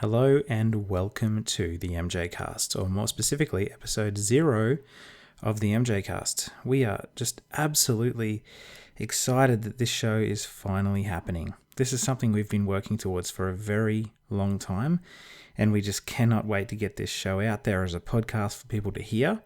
Hello and welcome to the MJCast, or more specifically, episode 0 of the MJCast. We are just absolutely excited that this show is finally happening. This is something we've been working towards for a very long time, and we just cannot wait to get this show out there as a podcast for people to hear,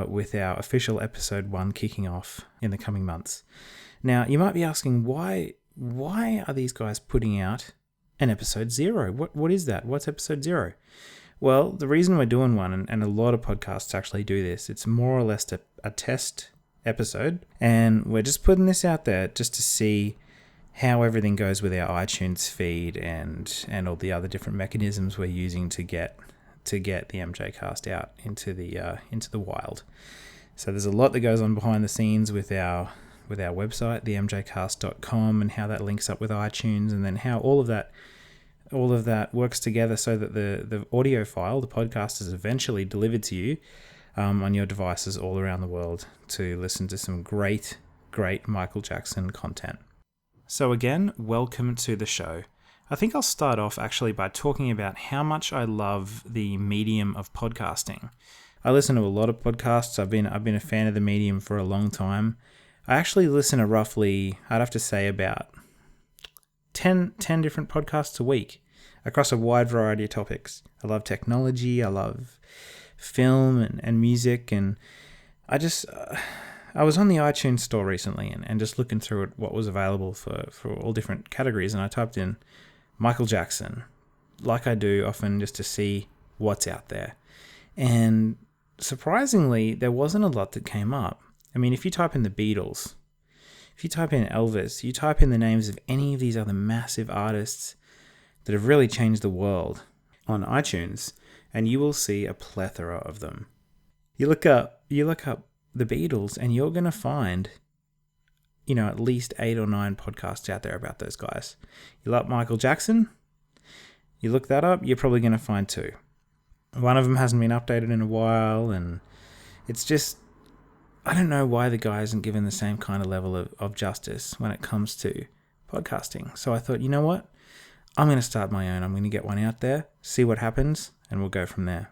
with our official episode 1 kicking off in the coming months. Now, you might be asking, why are these guys putting out an episode 0? What is that? What's episode 0? Well, the reason we're doing one, and a lot of podcasts actually do this, it's more or less a test episode, and we're just putting this out there just to see how everything goes with our iTunes feed and all the other different mechanisms we're using to get the MJCast out into the wild. So there's a lot that goes on behind the scenes with our website, themjcast.com, and how that links up with iTunes, and then how all of that works together so that the audio file, the podcast, is eventually delivered to you on your devices all around the world to listen to some great Michael Jackson content. So again, welcome to the show. I think I'll start off actually by talking about how much I love the medium of podcasting. I listen to a lot of podcasts. I've been a fan of the medium for a long time. I actually listen to roughly, I'd have to say, about 10 different podcasts a week across a wide variety of topics. I love technology, I love film and music, and I was on the iTunes store recently and just looking through what was available for all different categories, and I typed in Michael Jackson, like I do often, just to see what's out there. And surprisingly, there wasn't a lot that came up. I mean, if you type in the Beatles, if you type in Elvis, you type in the names of any of these other massive artists that have really changed the world on iTunes, and you will see a plethora of them. You look up the Beatles, and you're going to find, at least 8 or 9 podcasts out there about those guys. You like Michael Jackson? You look that up, you're probably going to find 2. One of them hasn't been updated in a while, and it's just, I don't know why the guy isn't given the same kind of level of justice when it comes to podcasting. So I thought, you know what? I'm going to start my own. I'm going to get one out there, see what happens, and we'll go from there.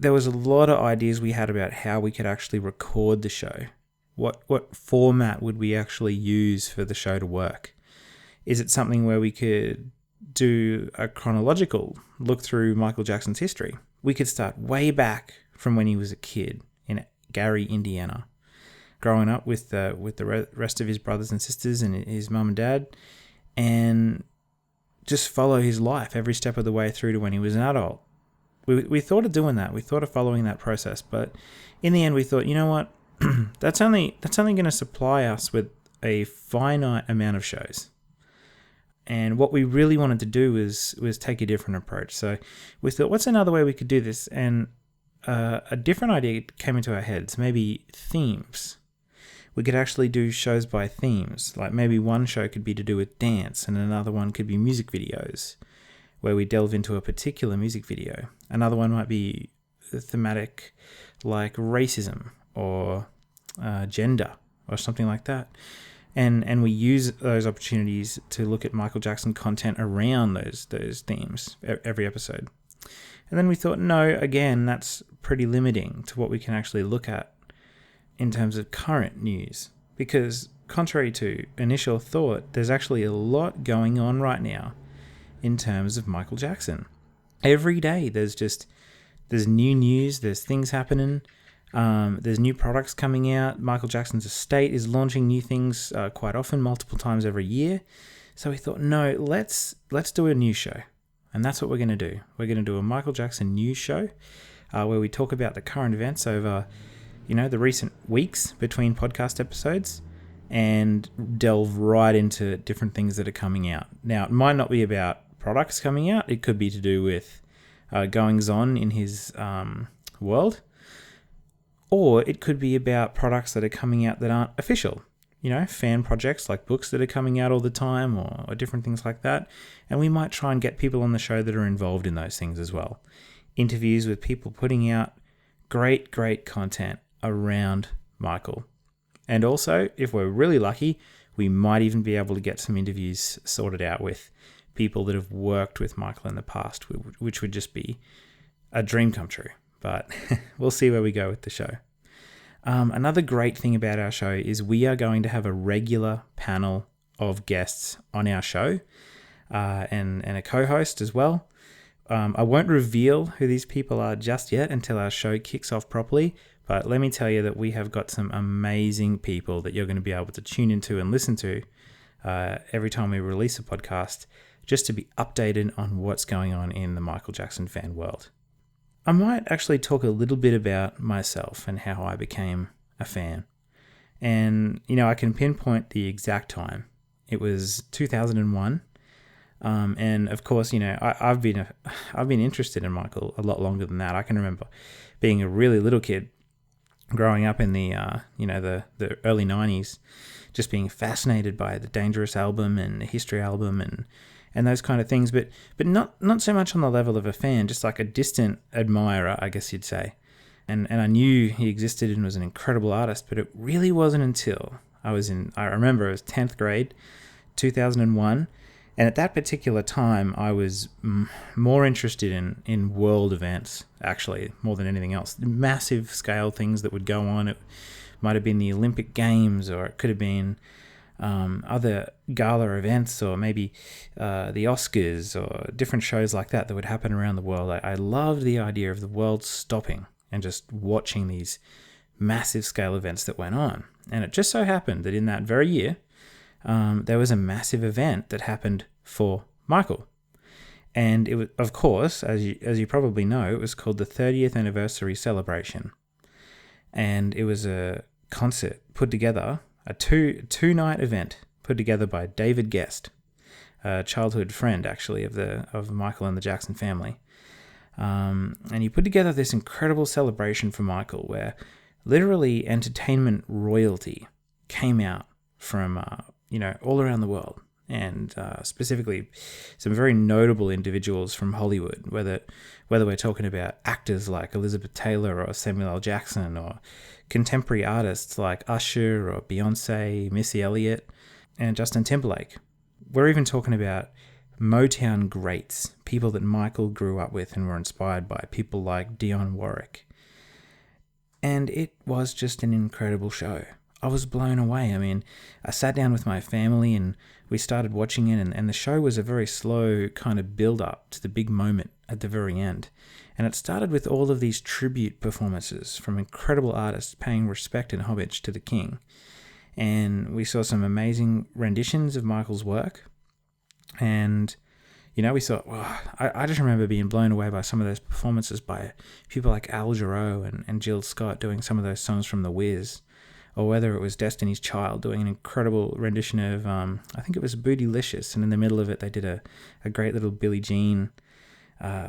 There was a lot of ideas we had about how we could actually record the show. What format would we actually use for the show to work? Is it something where we could do a chronological look through Michael Jackson's history? We could start way back from when he was a kid in Gary, Indiana, growing up with the rest of his brothers and sisters and his mum and dad, and just follow his life every step of the way through to when he was an adult. We thought of doing that. We thought of following that process, but in the end we thought, you know what, that's only going to supply us with a finite amount of shows. And what we really wanted to do was take a different approach. So we thought, what's another way we could do this? And a different idea came into our heads, maybe themes. We could actually do shows by themes, like maybe one show could be to do with dance and another one could be music videos, where we delve into a particular music video. Another one might be thematic, like racism or gender or something like that. And we use those opportunities to look at Michael Jackson content around those themes every episode. And then we thought, no, again, that's pretty limiting to what we can actually look at in terms of current news. Because contrary to initial thought, there's actually a lot going on right now in terms of Michael Jackson. Every day there's new news, there's things happening, there's new products coming out. Michael Jackson's estate is launching new things quite often, multiple times every year. So we thought, no, let's do a news show. And that's what we're going to do. We're going to do a Michael Jackson news show where we talk about the current events over, the recent weeks between podcast episodes, and delve right into different things that are coming out. Now, it might not be about products coming out. It could be to do with goings-on in his world. Or it could be about products that are coming out that aren't official. Fan projects like books that are coming out all the time or different things like that. And we might try and get people on the show that are involved in those things as well. Interviews with people putting out great content around Michael. And also, if we're really lucky, we might even be able to get some interviews sorted out with people that have worked with Michael in the past, which would just be a dream come true. But we'll see where we go with the show. Another great thing about our show is we are going to have a regular panel of guests on our show, and a co-host as well. I won't reveal who these people are just yet until our show kicks off properly, but let me tell you that we have got some amazing people that you're going to be able to tune into and listen to every time we release a podcast, just to be updated on what's going on in the Michael Jackson fan world. I might actually talk a little bit about myself and how I became a fan. And, I can pinpoint the exact time. It was 2001. And of course, I've been interested in Michael a lot longer than that. I can remember being a really little kid growing up in the early 90s, just being fascinated by the Dangerous album and the History album and those kind of things, but not so much on the level of a fan, just like a distant admirer, I guess you'd say. And I knew he existed and was an incredible artist, but it really wasn't until I remember it was 10th grade, 2001, and at that particular time, I was more interested in world events, actually, more than anything else. Massive scale things that would go on. It might have been the Olympic Games, or it could have been other gala events, or maybe the Oscars, or different shows like that would happen around the world. I loved the idea of the world stopping and just watching these massive scale events that went on. And it just so happened that in that very year, there was a massive event that happened for Michael. And it was, of course, as you probably know, it was called the 30th anniversary celebration. And it was a concert put together, a two-night event put together by David Guest, a childhood friend actually of Michael and the Jackson family. And he put together this incredible celebration for Michael where literally entertainment royalty came out from all around the world, and specifically some very notable individuals from Hollywood, whether we're talking about actors like Elizabeth Taylor or Samuel L. Jackson, or contemporary artists like Usher or Beyonce, Missy Elliott, and Justin Timberlake. We're even talking about Motown greats, people that Michael grew up with and were inspired by, people like Dionne Warwick. And it was just an incredible show. I was blown away. I mean, I sat down with my family and we started watching it, and the show was a very slow kind of build-up to the big moment at the very end. And it started with all of these tribute performances from incredible artists paying respect and homage to the king. And we saw some amazing renditions of Michael's work. And, we saw, I just remember being blown away by some of those performances by people like Al Jarreau and Jill Scott doing some of those songs from The Wiz. Or whether it was Destiny's Child doing an incredible rendition of, I think it was Bootylicious, and in the middle of it they did a great little Billie Jean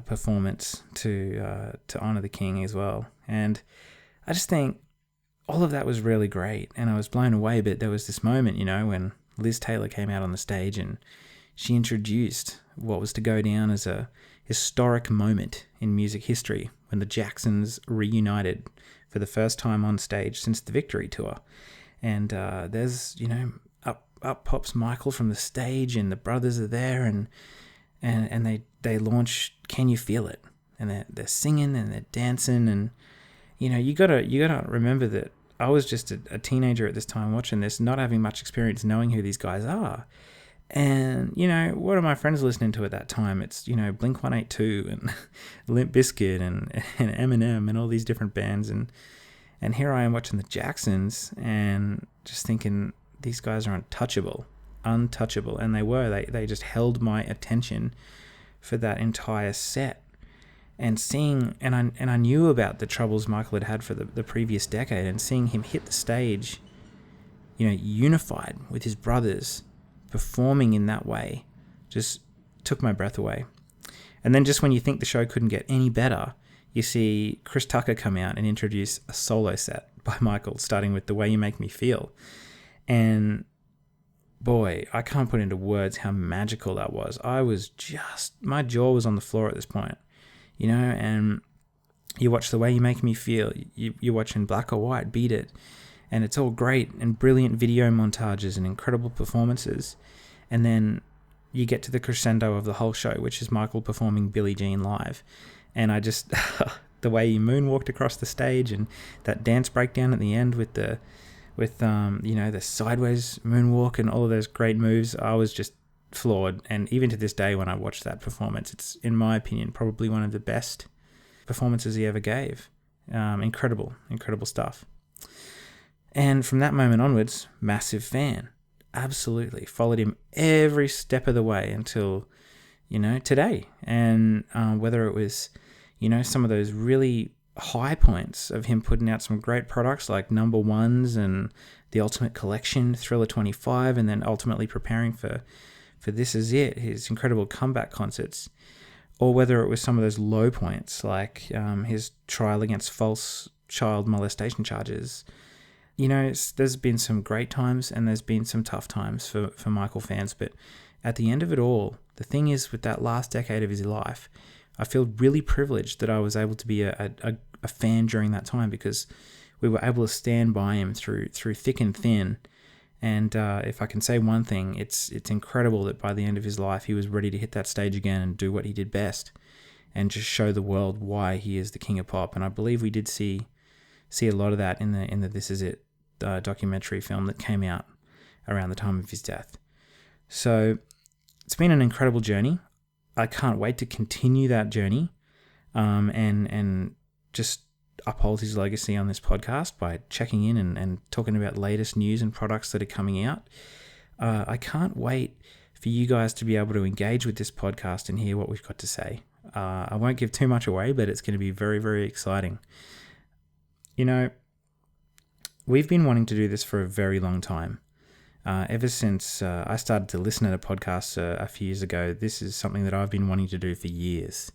performance to honor the king as well. And I just think all of that was really great, and I was blown away. But there was this moment, when Liz Taylor came out on the stage and she introduced what was to go down as a historic moment in music history when the Jacksons reunited for the first time on stage since the Victory Tour. And there's, up pops Michael from the stage, and the brothers are there, and they launch Can You Feel It? And they're singing and they're dancing, and you gotta remember that I was just a teenager at this time watching this, not having much experience knowing who these guys are. And, what are my friends listening to at that time? It's, Blink-182 and Limp Bizkit and Eminem and all these different bands. And here I am watching the Jacksons and just thinking these guys are untouchable. And they were. They just held my attention for that entire set. And I knew about the troubles Michael had for the previous decade, and seeing him hit the stage, unified with his brothers, performing in that way, just took my breath away. And then just when you think the show couldn't get any better, you see Chris Tucker come out and introduce a solo set by Michael, starting with The Way You Make Me Feel. And boy, I can't put into words how magical that was. My jaw was on the floor at this point, and you watch The Way You Make Me Feel, you're watching Black or White, Beat It, and it's all great and brilliant video montages and incredible performances. And then you get to the crescendo of the whole show, which is Michael performing Billie Jean live. And I just, the way he moonwalked across the stage and that dance breakdown at the end with the sideways moonwalk and all of those great moves, I was just floored. And even to this day, when I watch that performance, it's, in my opinion, probably one of the best performances he ever gave. Incredible stuff. And from that moment onwards, massive fan. Absolutely. Followed him every step of the way until, today. And whether it was, some of those really high points of him putting out some great products like Number Ones and the Ultimate Collection, Thriller 25, and then ultimately preparing for This Is It, his incredible comeback concerts, or whether it was some of those low points like his trial against false child molestation charges. There's been some great times and there's been some tough times for Michael fans, but at the end of it all, the thing is, with that last decade of his life, I feel really privileged that I was able to be a fan during that time, because we were able to stand by him through thick and thin. And if I can say one thing, it's incredible that by the end of his life, he was ready to hit that stage again and do what he did best, and just show the world why he is the king of pop. And I believe we did see a lot of that in the This Is It documentary film that came out around the time of his death. So it's been an incredible journey. I can't wait to continue that journey, and just uphold his legacy on this podcast by checking in and talking about latest news and products that are coming out. I can't wait for you guys to be able to engage with this podcast and hear what we've got to say. I won't give too much away, but it's going to be very, very exciting. We've been wanting to do this for a very long time. Ever since I started to listen to podcasts a few years ago, this is something that I've been wanting to do for years.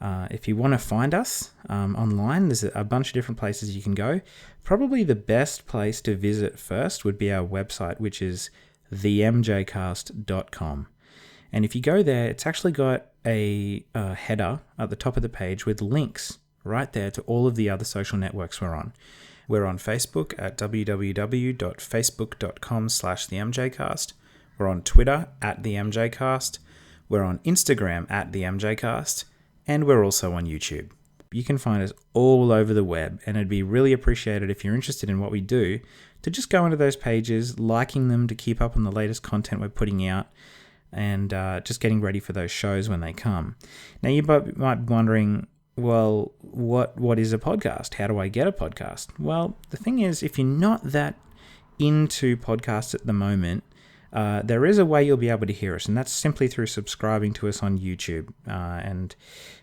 If you want to find us online, there's a bunch of different places you can go. Probably the best place to visit first would be our website, which is themjcast.com. And if you go there, it's actually got a header at the top of the page with links right there to all of the other social networks we're on. We're on Facebook at www.facebook.com/themjcast. We're on Twitter at themjcast. We're on Instagram at themjcast. And we're also on YouTube. You can find us all over the web, and it'd be really appreciated if you're interested in what we do to just go into those pages, liking them to keep up on the latest content we're putting out, and just getting ready for those shows when they come. Now, you might be wondering, well, what is a podcast? How do I get a podcast? Well, the thing is, if you're not that into podcasts at the moment, there is a way you'll be able to hear us, and that's simply through subscribing to us on YouTube. And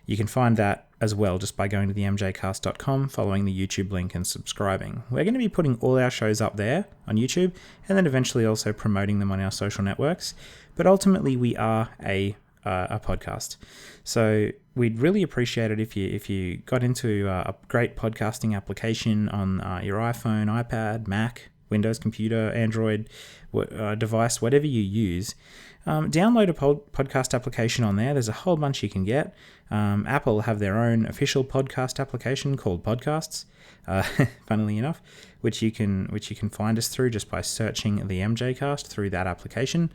you can find that as well just by going to themjcast.com, following the YouTube link and subscribing. We're going to be putting all our shows up there on YouTube, and then eventually also promoting them on our social networks. But ultimately, we are a podcast. So we'd really appreciate it if you got into a great podcasting application on your iPhone, iPad, Mac, Windows computer, Android device, whatever you use. Download a podcast application on there. There's a whole bunch you can get. Apple have their own official podcast application called Podcasts, funnily enough, which you can find us through just by searching the MJCast through that application.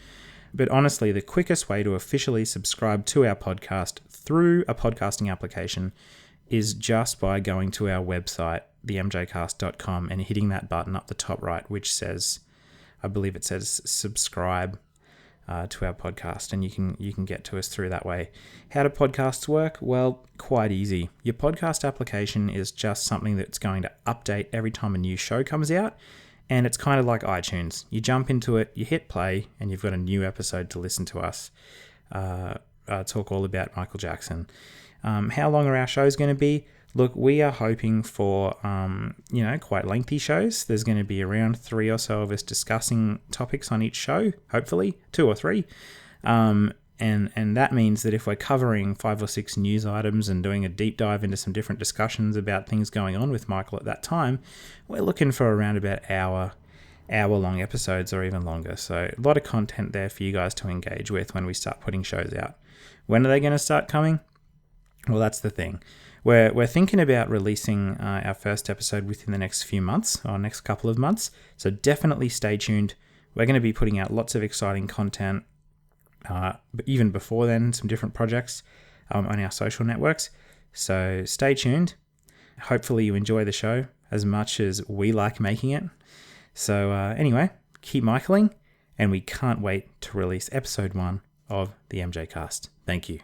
But honestly, the quickest way to officially subscribe to our podcast through a podcasting application is just by going to our website, themjcast.com, and hitting that button up the top right, which says, I believe it says subscribe to our podcast, and you can get to us through that way. How do podcasts work? Well, quite easy. Your podcast application is just something that's going to update every time a new show comes out, and it's kind of like iTunes. You jump into it, you hit play, and you've got a new episode to listen to us talk all about Michael Jackson. How long are our shows going to be? Look, we are hoping for, quite lengthy shows. There's going to be around 3 or so of us discussing topics on each show, hopefully 2 or 3. And that means that if we're covering 5 or 6 news items and doing a deep dive into some different discussions about things going on with Michael at that time, we're looking for around about hour-long episodes or even longer. So a lot of content there for you guys to engage with when we start putting shows out. When are they going to start coming? Well, that's the thing. We're thinking about releasing our first episode within the next few months, or next couple of months, so definitely stay tuned. We're going to be putting out lots of exciting content but even before then, some different projects on our social networks. So stay tuned. Hopefully you enjoy the show as much as we like making it. So anyway, keep Michaeling, and we can't wait to release episode 1 of the MJCast. Thank you.